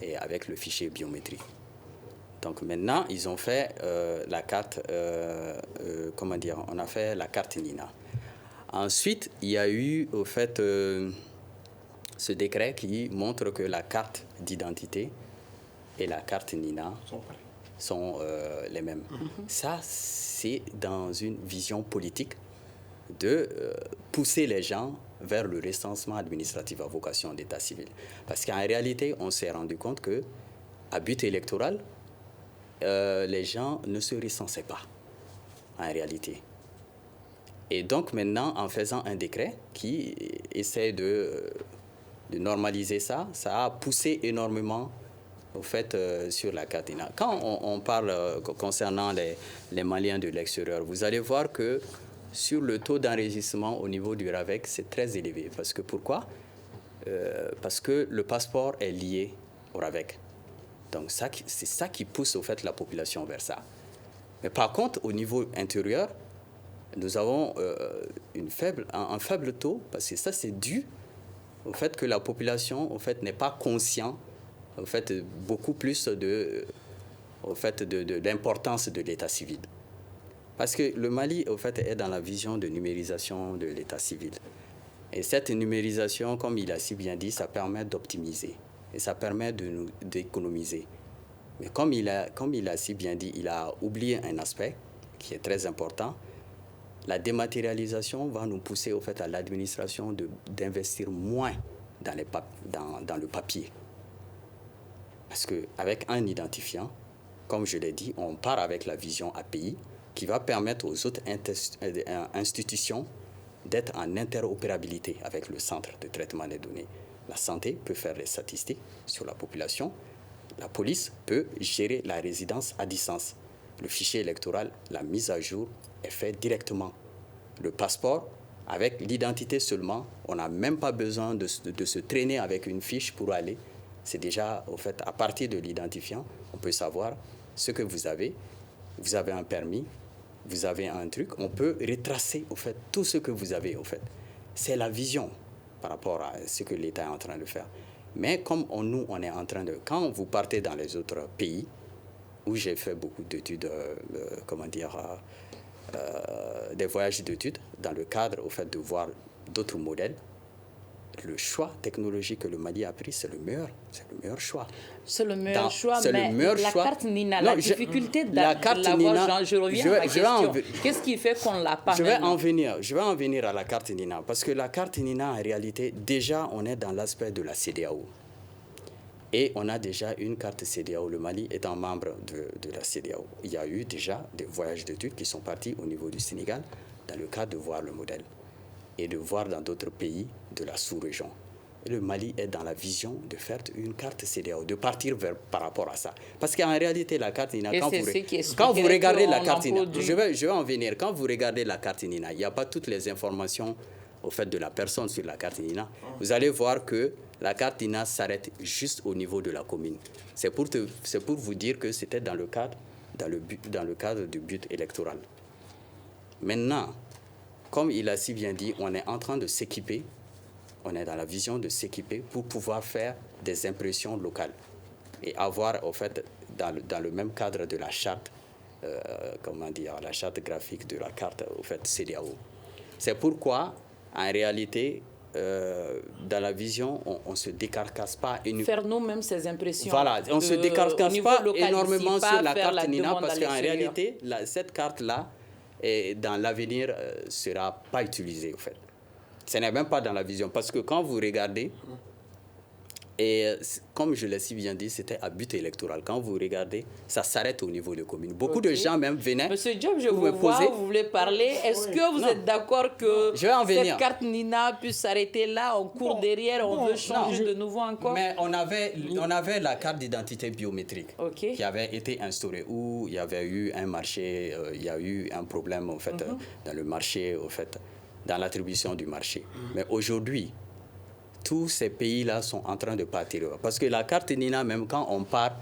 et avec le fichier biométrique. Donc maintenant, ils ont fait la carte, on a fait la carte NINA. Ensuite, il y a eu, au fait, ce décret qui montre que la carte d'identité et la carte NINA sont les mêmes. Ça, c'est dans une vision politique de pousser les gens vers le recensement administratif à vocation d'état civil. Parce qu'en réalité, on s'est rendu compte qu'à but électoral, les gens ne se recensaient pas, en réalité. Et donc maintenant, en faisant un décret qui essaie de normaliser ça, ça a poussé énormément au fait sur la carte NINA. Quand on parle concernant les Maliens de l'extérieur, vous allez voir que sur le taux d'enregistrement au niveau du RAVEC, c'est très élevé. Parce que pourquoi? Parce que le passeport est lié au RAVEC. Donc c'est ça qui pousse au fait la population vers ça. Mais par contre, au niveau intérieur, nous avons un faible taux, parce que ça, c'est dû au fait que la population, au fait, n'est pas consciente, au fait, beaucoup plus de l'importance de l'état civil. Parce que le Mali, au fait, est dans la vision de numérisation de l'état civil. Et cette numérisation, comme il a si bien dit, ça permet d'optimiser et ça permet d'économiser. Mais comme il a si bien dit, il a oublié un aspect qui est très important. La dématérialisation va nous pousser au fait à l'administration d'investir moins dans le papier. Parce qu'avec un identifiant, comme je l'ai dit, on part avec la vision API qui va permettre aux autres institutions d'être en interopérabilité avec le centre de traitement des données. La santé peut faire des statistiques sur la population. La police peut gérer la résidence à distance. Le fichier électoral, la mise à jour est faite directement. Le passeport, avec l'identité seulement, on n'a même pas besoin de se traîner avec une fiche pour aller. C'est déjà, au fait, à partir de l'identifiant, on peut savoir ce que vous avez. Vous avez un permis, vous avez un truc. On peut retracer, au fait, tout ce que vous avez, au fait. C'est la vision par rapport à ce que l'État est en train de faire. Mais comme nous, on est en train de... Quand vous partez dans les autres pays, où j'ai fait beaucoup d'études, des voyages d'études, dans le cadre, au fait, de voir d'autres modèles, le choix technologique que le Mali a pris, c'est le meilleur choix. C'est le meilleur choix, c'est mais le meilleur la choix. carte Nina, Non, la difficulté de l'avoir, je reviens à ma question. Qu'est-ce qui fait qu'on ne l'a pas Je vais en venir à la carte Nina, parce que la carte Nina, en réalité, déjà, on est dans l'aspect de la CEDEAO. Et on a déjà une carte CEDEAO. Le Mali étant membre de la CEDEAO. Il y a eu déjà des voyages d'études qui sont partis au niveau du Sénégal, dans le cadre de voir le modèle et de voir dans d'autres pays de la sous-région. Et le Mali est dans la vision de faire une carte CEDEAO, de partir par rapport à ça. Parce qu'en réalité, la carte Nina, quand vous regardez la carte Nina, je vais en venir, quand vous regardez la carte Nina, il n'y a pas toutes les informations au fait de la personne sur la carte Nina. Vous allez voir que la carte Nina s'arrête juste au niveau de la commune. C'est pour vous dire que c'était dans le cadre du but électoral. Maintenant, comme il a si bien dit, on est en train de s'équiper, on est dans la vision de s'équiper pour pouvoir faire des impressions locales et avoir, au fait, dans le même cadre de la charte, la charte graphique de la carte, au fait, CEDEAO. C'est pourquoi, en réalité, dans la vision, on ne se décarcasse pas. Faire nous-mêmes ces impressions. Voilà, on ne se décarcasse pas énormément sur la carte Nina parce qu'en réalité, cette carte-là, dans l'avenir, ne sera pas utilisée, en fait. Ce n'est même pas dans la vision. Parce que quand vous regardez, et comme je l'ai si bien dit, c'était à but électoral. Quand vous regardez, ça s'arrête au niveau de communes. Beaucoup de gens même venaient. Monsieur Diop, je vous vois, vous voulez parler. Est-ce que vous êtes d'accord que cette carte Nina puisse s'arrêter là, on court derrière, on veut changer de nouveau encore? Mais on avait la carte d'identité biométrique qui avait été instaurée, où il y avait eu un marché, il y a eu un problème en fait, dans le marché, en fait, dans l'attribution du marché. Mais aujourd'hui, tous ces pays-là sont en train de partir. Parce que la carte Nina, même quand on part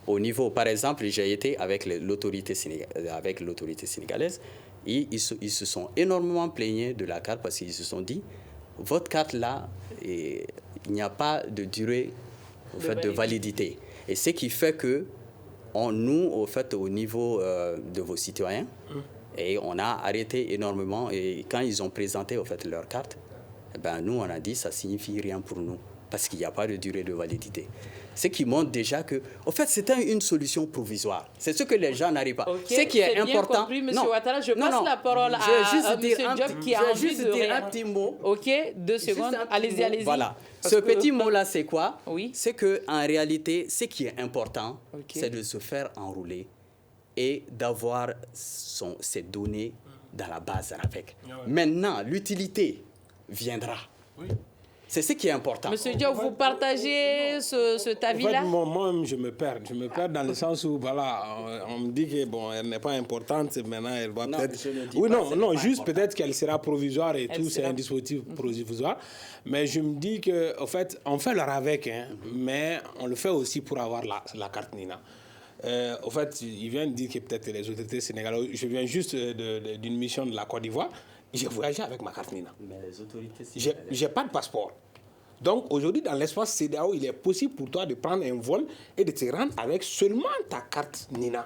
au niveau... Par exemple, j'ai été avec l'autorité sénégalaise, et ils se sont énormément plaignés de la carte parce qu'ils se sont dit, votre carte-là, il n'y a pas de durée de validité. Et ce qui fait que nous, au niveau de vos citoyens, et on a arrêté énormément. Et quand ils ont présenté leur carte, nous, on a dit ça ne signifie rien pour nous, parce qu'il n'y a pas de durée de validité. Ce qui montre déjà que, en fait, c'était une solution provisoire. C'est ce que les gens n'arrivent pas. Ce qui est important... Compris, M. Ouattara. Je passe la parole à M. Diop qui a envie de dire un petit mot. OK, 2 secondes. Allez-y. Voilà. Ce petit mot-là, c'est quoi? Oui. C'est qu'en réalité, ce qui est important, c'est de se faire enrouler et d'avoir ces données dans la base RAVEC. Maintenant, l'utilité viendra. Oui. C'est ce qui est important. Monsieur Diop, vous partagez cet avis-là? En fait, moi-même, je me perds. Je me perds dans le sens où, voilà, on me dit que, bon, elle n'est pas importante, maintenant, elle va peut-être... Oui, non, juste peut-être qu'elle sera provisoire et tout, c'est un dispositif provisoire. Mais je me dis qu'en fait, on fait le RAVEC, mais on le fait aussi pour avoir la carte Nina. En fait, il vient de dire que peut-être les autorités sénégalaises... Je viens juste d'une mission de la Côte d'Ivoire. J'ai voyagé avec ma carte Nina. Mais les autorités... J'ai pas de passeport. Donc aujourd'hui, dans l'espace CEDEAO, il est possible pour toi de prendre un vol et de te rendre avec seulement ta carte Nina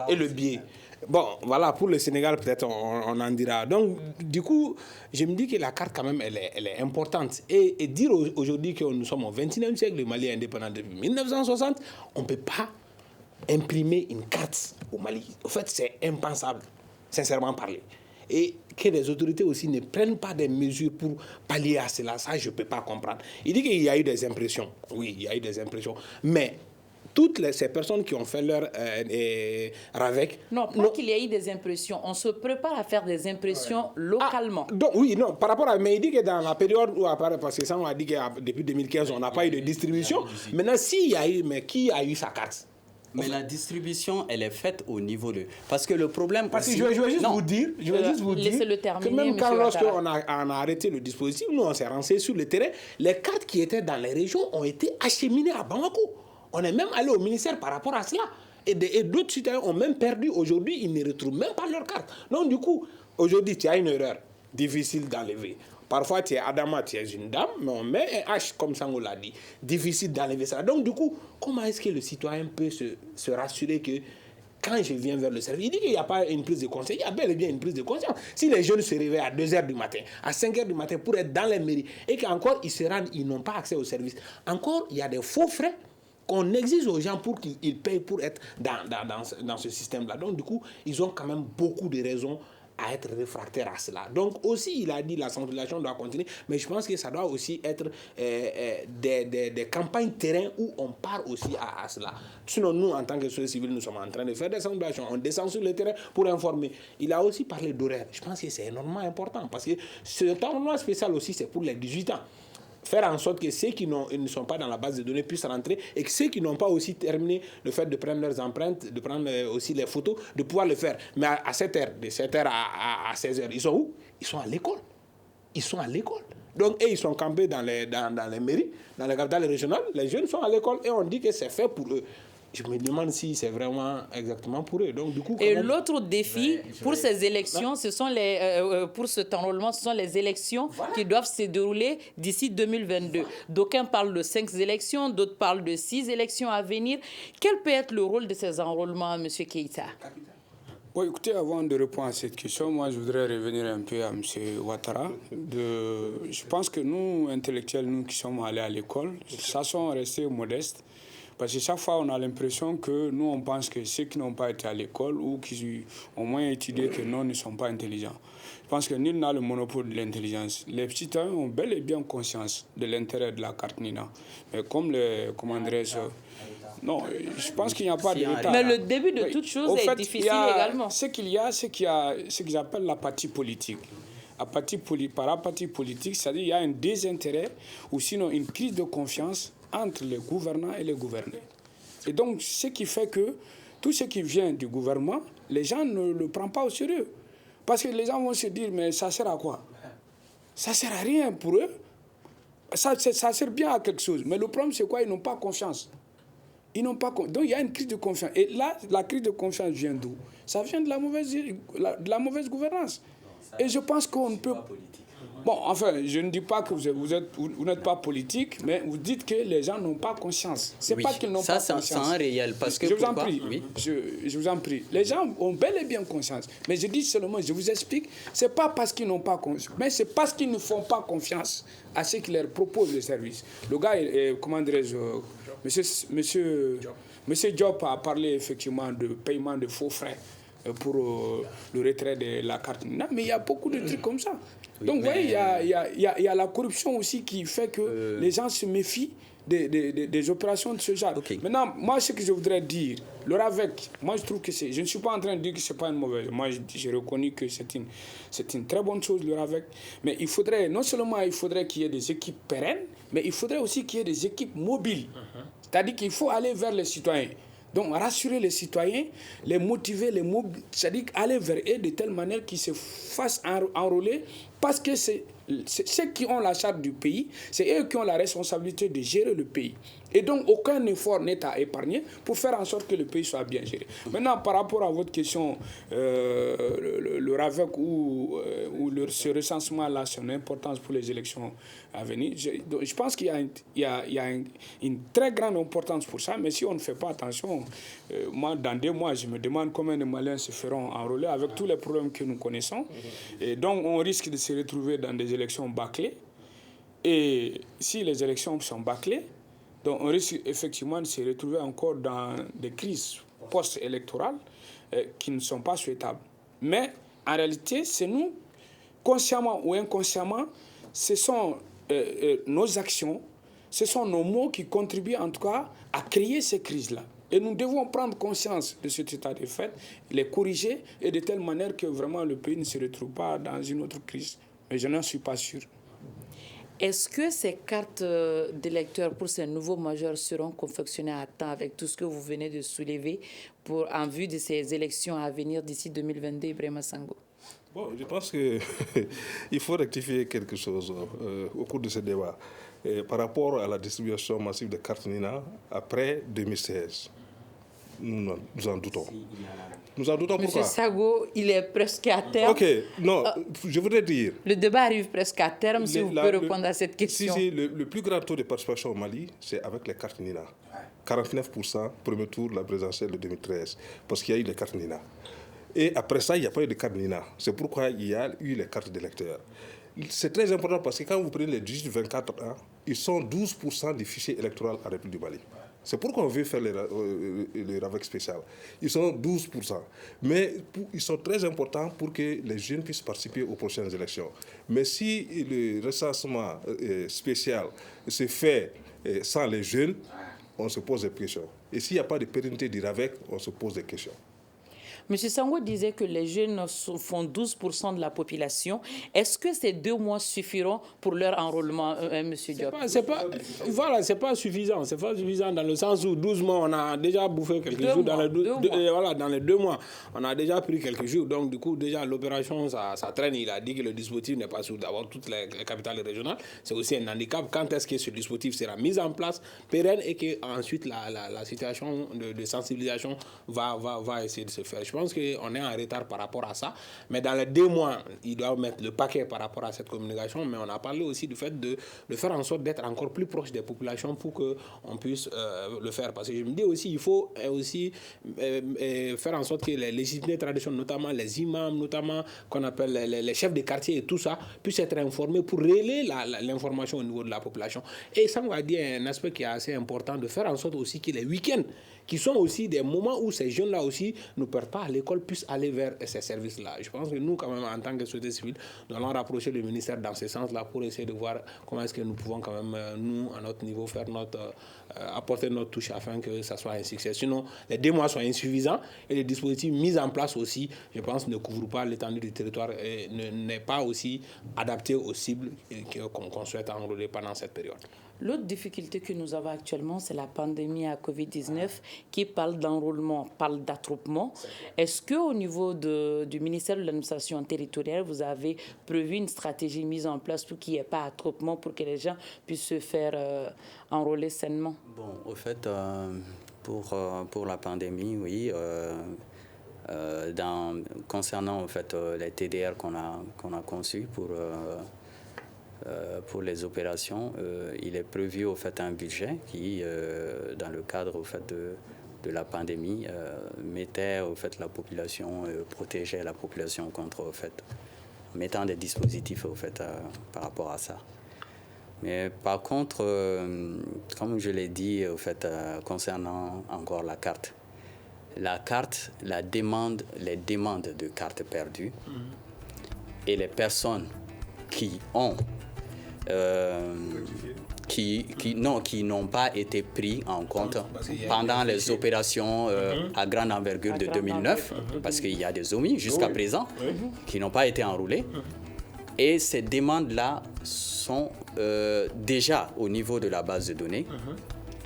et le billet. Bon, voilà, pour le Sénégal, peut-être on en dira. Donc, du coup, je me dis que la carte, quand même, elle est importante. Et dire aujourd'hui que nous sommes au XXIe siècle, le Mali est indépendant depuis 1960, on ne peut pas imprimer une carte au Mali. En fait, c'est impensable, sincèrement parler. et que les autorités aussi ne prennent pas des mesures pour pallier à cela. Ça, je ne peux pas comprendre. Il dit qu'il y a eu des impressions. Oui, il y a eu des impressions. Mais ces personnes qui ont fait leur RAVEC... Non, pas qu'il y ait eu des impressions. On se prépare à faire des impressions localement. Donc, oui, non, par rapport à... Mais il dit que dans la période où... Parce que ça, on a dit que depuis 2015, on n'a pas eu de distribution. Maintenant, s'il y a eu... Mais qui a eu sa carte? Mais la distribution, elle est faite au niveau de... Parce que le problème... Parce que je vais juste vous dire, laissez-le terminer, que même quand Ouattara. on a arrêté le dispositif, nous, on s'est renseigné sur le terrain, les cartes qui étaient dans les régions ont été acheminées à Bamako. On est même allé au ministère par rapport à cela. Et d'autres citoyens ont même perdu. Aujourd'hui, ils ne retrouvent même pas leur carte. Donc, du coup, aujourd'hui, tu as une erreur difficile d'enlever. Parfois, tu es Adama, tu es une dame, mais on met un H, comme ça on l'a dit. Difficile d'enlever ça. Donc, du coup, comment est-ce que le citoyen peut se rassurer que quand je viens vers le service, il dit qu'il n'y a pas une prise de conscience. Il y a bel et bien une prise de conscience. Si les jeunes se réveillent à 2h du matin, à 5h du matin pour être dans les mairies, et qu'encore ils se rendent, ils n'ont pas accès au service, encore, il y a des faux frais qu'on exige aux gens pour qu'ils payent pour être dans ce système-là. Donc, du coup, ils ont quand même beaucoup de raisons à être réfractaires à cela. Donc, aussi, il a dit que la sensibilisation doit continuer, mais je pense que ça doit aussi être des campagnes terrain où on part aussi à cela. Sinon, nous, en tant que société civile, nous sommes en train de faire des sensibilisations. On descend sur le terrain pour informer. Il a aussi parlé d'horaire. Je pense que c'est énormément important parce que ce temps spécial aussi, c'est pour les 18 ans. Faire en sorte que ceux qui ne sont pas dans la base de données puissent rentrer et que ceux qui n'ont pas aussi terminé le fait de prendre leurs empreintes, de prendre aussi les photos, de pouvoir le faire. Mais à 7h, de 7h à 16h, ils sont où? Ils sont à l'école. Ils sont à l'école. Donc, ils sont campés dans les mairies, dans les capitales régionales. Les jeunes sont à l'école et on dit que c'est fait pour eux. Je me demande si c'est vraiment exactement pour eux. Donc, du coup, et l'autre défi pour ces élections, ce sont pour cet enrôlement, ce sont les élections qui doivent se dérouler d'ici 2022. D'aucuns parlent de 5 élections, d'autres parlent de 6 élections à venir. Quel peut être le rôle de ces enrôlements, M. Keïta? Bon, écoutez, avant de répondre à cette question, moi, je voudrais revenir un peu à M. Ouattara. Je pense que nous, intellectuels, nous qui sommes allés à l'école, ça sont restés modestes. Parce que chaque fois, on a l'impression que nous, on pense que ceux qui n'ont pas été à l'école ou qui ont moins étudié que nous ne sont pas intelligents. Je pense que nul n'a le monopole de l'intelligence. Les citoyens ont bel et bien conscience de l'intérêt de la carte NINA. Mais comme comment dirais-je, non, je pense qu'il n'y a pas d'État. Mais le début de toute chose est difficile également. Ce qu'il y a, c'est qu'il y a ce qu'ils appellent l'apathie politique. Par apathie politique, c'est-à-dire qu'il y a un désintérêt ou sinon une crise de confiance entre les gouvernants et les gouvernés. Et donc, ce qui fait que tout ce qui vient du gouvernement, les gens ne le prennent pas au sérieux. Parce que les gens vont se dire, mais ça sert à quoi? Ça ne sert à rien pour eux. Ça sert bien à quelque chose. Mais le problème, c'est quoi? Ils n'ont pas confiance. Donc, il y a une crise de confiance. Et là, la crise de confiance vient d'où? Ça vient de la mauvaise gouvernance. Et je pense qu'on ne peut... Bon, enfin, je ne dis pas que vous n'êtes pas politique, mais vous dites que les gens n'ont pas conscience. C'est pas qu'ils n'ont pas conscience. Ça, c'est un réel. Parce que je vous en prie. Oui. Je vous en prie. Les gens ont bel et bien conscience. Mais je dis seulement, je vous explique, c'est pas parce qu'ils n'ont pas conscience, mais c'est parce qu'ils ne font pas confiance à ce qu'ils leur proposent le service. Le gars, comment dirais-je, Monsieur Diop a parlé effectivement de paiement de faux frais pour le retrait de la carte. Non, mais il y a beaucoup de trucs comme ça. Oui, donc, vous voyez, il y a la corruption aussi qui fait que les gens se méfient des opérations de ce genre. Okay. Maintenant, moi, ce que je voudrais dire, le RAVEC, moi, je trouve que je ne suis pas en train de dire que ce n'est pas une mauvaise. Moi, j'ai reconnu que c'est une très bonne chose, le RAVEC. Mais non seulement il faudrait qu'il y ait des équipes pérennes, mais il faudrait aussi qu'il y ait des équipes mobiles. C'est-à-dire qu'il faut aller vers les citoyens. Donc, rassurer les citoyens, les motiver, c'est-à-dire aller vers eux de telle manière qu'ils se fassent enrôler, parce que c'est ceux qui ont la charte du pays, c'est eux qui ont la responsabilité de gérer le pays. Et donc, aucun effort n'est à épargner pour faire en sorte que le pays soit bien géré. Maintenant, par rapport à votre question, le RAVEC ou ce recensement-là, son importance pour les élections à venir, je pense qu'il y a une très grande importance pour ça, mais si on ne fait pas attention, moi, dans 2 mois, je me demande combien de Maliens se feront enrôler avec tous les problèmes que nous connaissons. Et donc, on risque de se retrouver dans des élections bâclées. Et si les élections sont bâclées, donc on risque effectivement de se retrouver encore dans des crises post-électorales qui ne sont pas souhaitables. Mais en réalité, c'est nous, consciemment ou inconsciemment, ce sont nos actions, ce sont nos mots qui contribuent en tout cas à créer ces crises-là. Et nous devons prendre conscience de cet état de fait, les corriger et de telle manière que vraiment le pays ne se retrouve pas dans une autre crise. Mais je n'en suis pas sûr. Est-ce que ces cartes d'électeurs pour ces nouveaux majeurs seront confectionnées à temps avec tout ce que vous venez de soulever en vue de ces élections à venir d'ici 2022, Ibrahima Sango? Bon, je pense qu'il faut rectifier quelque chose au cours de ce débat. Par rapport à la distribution massive de cartes Nina après 2016, nous en doutons. Nous en doutons. Pourquoi? Monsieur Sango, il est presque à terme. Ok, non, je voudrais dire... Le débat arrive presque à terme, si vous pouvez répondre à cette question. Si, le plus grand taux de participation au Mali, c'est avec les cartes Nina. 49%, premier tour, la présidentielle de 2013, parce qu'il y a eu les cartes Nina. Et après ça, il n'y a pas eu de carte Nina. C'est pourquoi il y a eu les cartes d'électeurs. C'est très important parce que quand vous prenez les 18-24 ans, ils sont 12% du fichier électoral à la République du Mali. C'est pourquoi on veut faire les RAVEC spécial. Ils sont 12%. Mais ils sont très importants pour que les jeunes puissent participer aux prochaines élections. Mais si le recensement spécial se fait sans les jeunes, on se pose des questions. Et s'il n'y a pas de pérennité du RAVEC, on se pose des questions. M. Sango disait que les jeunes font 12% de la population. Est-ce que ces 2 mois suffiront pour leur enrôlement, M. Diop? C'est pas suffisant. C'est pas suffisant dans le sens où 12 mois, on a déjà bouffé quelques jours. Dans les 2 mois, on a déjà pris quelques jours. Donc, du coup, déjà, l'opération, ça traîne. Il a dit que le dispositif n'est pas sous d'avoir toutes les capitales régionales. C'est aussi un handicap. Quand est-ce que ce dispositif sera mis en place, pérenne, et qu'ensuite, la situation de sensibilisation va essayer de se faire. Je pense qu'on est en retard par rapport à ça. Mais dans les 2 mois, ils doivent mettre le paquet par rapport à cette communication. Mais on a parlé aussi du fait de faire en sorte d'être encore plus proche des populations pour qu'on puisse le faire. Parce que je me dis aussi, il faut aussi faire en sorte que les légitimes traditionnelles, notamment les imams, notamment qu'on appelle les chefs de quartier et tout ça, puissent être informés pour relayer l'information au niveau de la population. Et ça m'a dit un aspect qui est assez important, de faire en sorte aussi que les week-ends, qui sont aussi des moments où ces jeunes-là aussi ne perdent pas à l'école, puissent aller vers ces services-là. Je pense que nous, quand même, en tant que société civile, nous allons rapprocher le ministère dans ce sens-là pour essayer de voir comment est-ce que nous pouvons quand même, nous, à notre niveau, faire apporter notre touche afin que ça soit un succès. Sinon, les 2 mois sont insuffisants et les dispositifs mis en place aussi, je pense, ne couvrent pas l'étendue du territoire et n'est pas aussi adapté aux cibles qu'on souhaite enrôler pendant cette période. L'autre difficulté que nous avons actuellement, c'est la pandémie à Covid-19 qui parle d'enrôlement, parle d'attroupement. Est-ce qu'au niveau du ministère de l'administration territoriale, vous avez prévu une stratégie mise en place pour qu'il n'y ait pas d'attroupement, pour que les gens puissent se faire enrôler sainement? Bon, au fait, pour la pandémie, oui. Concernant en fait, les TDR qu'on a conçus pour les opérations, il est prévu au fait un budget qui, dans le cadre au fait de la pandémie, mettait au fait la population, protégeait la population contre au fait, mettant des dispositifs au fait par rapport à ça. Mais par contre, comme je l'ai dit au fait concernant encore la carte, les demandes de cartes perdues et les personnes qui ont qui n'ont pas été pris en compte pendant les opérations à grande envergure de 2009, parce qu'il y a des omis jusqu'à présent qui n'ont pas été enrôlés. Et ces demandes-là sont déjà au niveau de la base de données.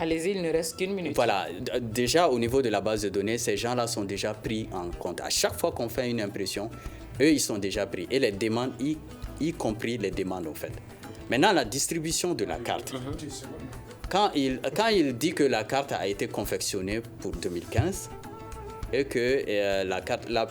Allez-y, il ne reste qu'une minute. Voilà, déjà au niveau de la base de données, ces gens-là sont déjà pris en compte. À chaque fois qu'on fait une impression, eux, ils sont déjà pris. Et les demandes, y compris les demandes, en fait. Maintenant, la distribution de la carte. Quand il dit que la carte a été confectionnée pour 2015 et que la carte... La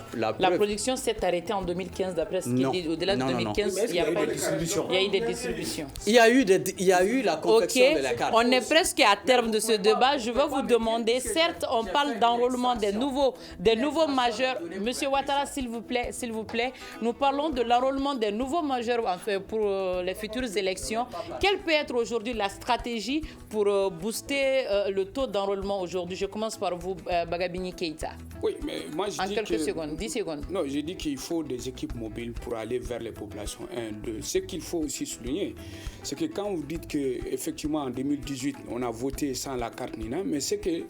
production s'est arrêtée en 2015, d'après ce qu'il dit. Au-delà de 2015, il y a pas eu de distribution. Il y a eu des distributions. Il y a eu la confection de la carte. On est presque à terme de ce débat. Je vais vous demander, certes, on parle d'enrôlement des nouveaux majeurs. Monsieur Ouattara, s'il vous plaît, nous parlons de l'enrôlement des nouveaux majeurs pour les futures élections. Quelle peut être aujourd'hui la stratégie pour booster le taux d'enrôlement aujourd'hui? Je commence par vous, Bagabini Keïta. Oui, mais moi je En dis quelques secondes, 10 secondes. Non, je dis qu'il faut des équipes mobiles pour aller vers les populations. 1, 2. Ce qu'il faut aussi souligner, c'est que quand vous dites qu'effectivement en 2018, on a voté sans la carte NINA, mais c'est que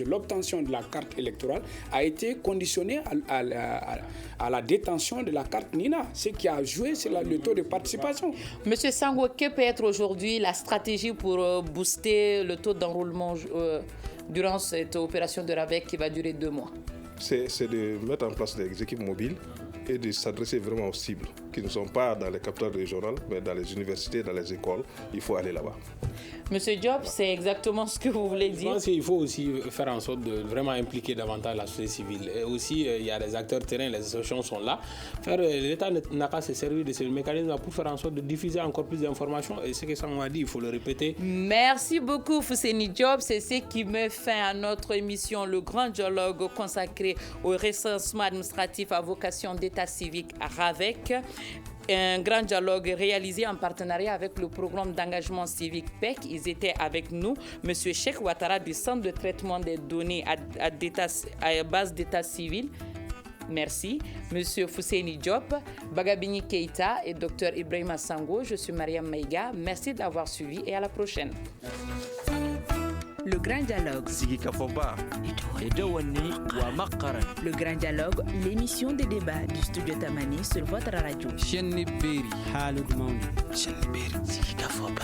l'obtention de la carte électorale a été conditionnée à la détention de la carte NINA. Ce qui a joué, c'est le taux de participation. Monsieur Sango, quelle peut être aujourd'hui la stratégie pour booster le taux d'enrôlement durant cette opération de RAVEC qui va durer 2 mois? C'est de mettre en place des équipes mobiles et de s'adresser vraiment aux cibles qui ne sont pas dans les capitales régionales, mais dans les universités, dans les écoles. Il faut aller là-bas. Monsieur Diop, c'est exactement ce que vous voulez dire. Je pense qu'il faut aussi faire en sorte de vraiment impliquer davantage la société civile. Et aussi, il y a des acteurs terrain, les associations sont là. L'État n'a qu'à se servir de ce mécanisme pour faire en sorte de diffuser encore plus d'informations. Et ce que ça m'a dit, il faut le répéter. Merci beaucoup, Fousseini Diop. C'est ce qui met fin à notre émission, le grand dialogue consacré au recensement administratif à vocation d'état civique à RAVEC. Un grand dialogue réalisé en partenariat avec le programme d'engagement civique PEC. Ils étaient avec nous, M. Cheikh Ouattara du Centre de traitement des données à base d'état civil. Merci. M. Fousseini Diop, Bagabini Keita et Dr Ibrahima Sango. Je suis Mariam Maïga. Merci d'avoir suivi et à la prochaine. Le Grand Dialogue. Le Grand Dialogue, l'émission des débats du studio Tamani sur votre radio. Shenni Beri. Halud Mauni. Shenni Beri. Sigi Kafoba.